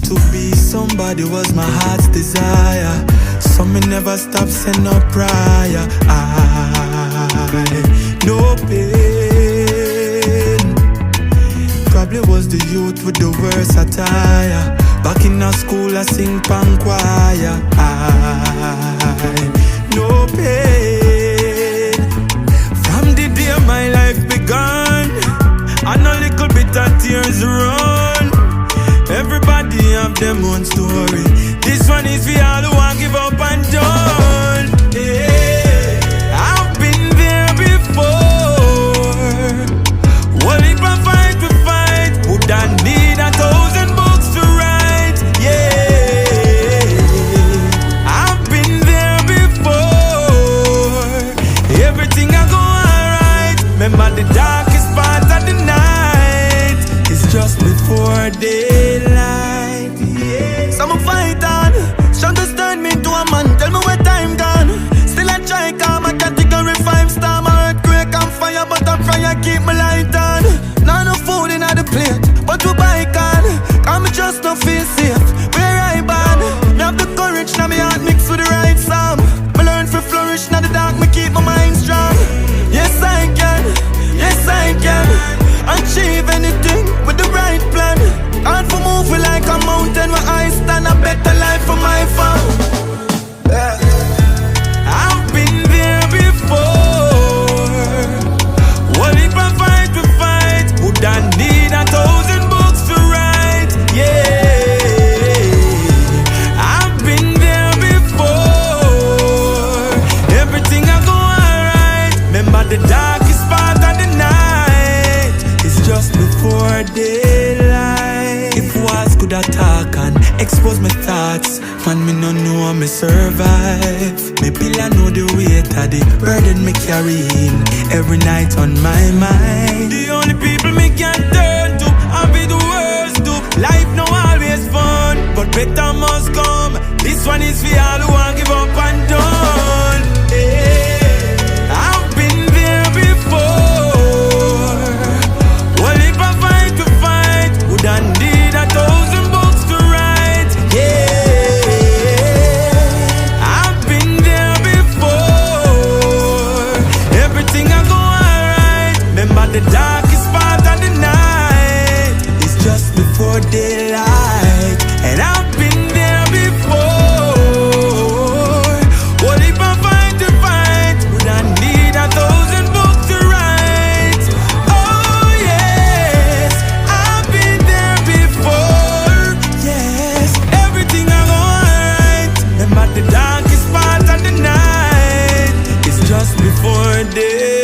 To be somebody was my heart's desire, so me never stop saying no prayer. I no pain. Probably was the youth with the worst attire. Back in our school I sing pan choir. I no pain. From the day my life begun, and a little bit of tears run. Everybody have them own story. This one is for all who want give up and done. Yeah, I've been there before. Well, if I fight to fight, would I need 1,000 books to write? Yeah, I've been there before. Everything I go alright. Remember the darkest part of the night is just before daylight. Yeah. So I'ma fight on, strong to turn me into a man. Tell me where time gone. Still I try calm, a category 5-star. My earthquake and fire, but I'm fire keep my light on. Now no food in the plate, but we bike on. Cause me just don't feel safe where I born. Me have the courage, now me heart mixed with the right song. Me learn to flourish, now the dark me keep my mind strong. Yes I can, yes I can achieve anything with the right plan. Can't for move like a mountain where I stand. A better life for my fam. Yeah. I've been there before. Well, if I fight to fight, would I need 1,000 books to write? Yeah, I've been there before. Everything I go alright. Remember the darkest part of the night is just before daylight. If wars could attack and expose my thoughts, man, me no know me survive. Me pillar know the weight of the burden me carrying every night on my mind. The only people me can turn to, I'll be the worst to. Life no always fun, but better must come. This one is for all who want give up and done. Yeah, I've been there before. Well, if I fight to fight, would I need 1,000 books to write? Yeah, I've been there before. Everything I go alright. Remember the darkest part of the night is just before daylight. And I've been there before. What if I fight to fight? Would I need 1,000 books to write? Oh yes, I've been there before. Yes, everything I go alright. Remember the darkest part of the night is just before day.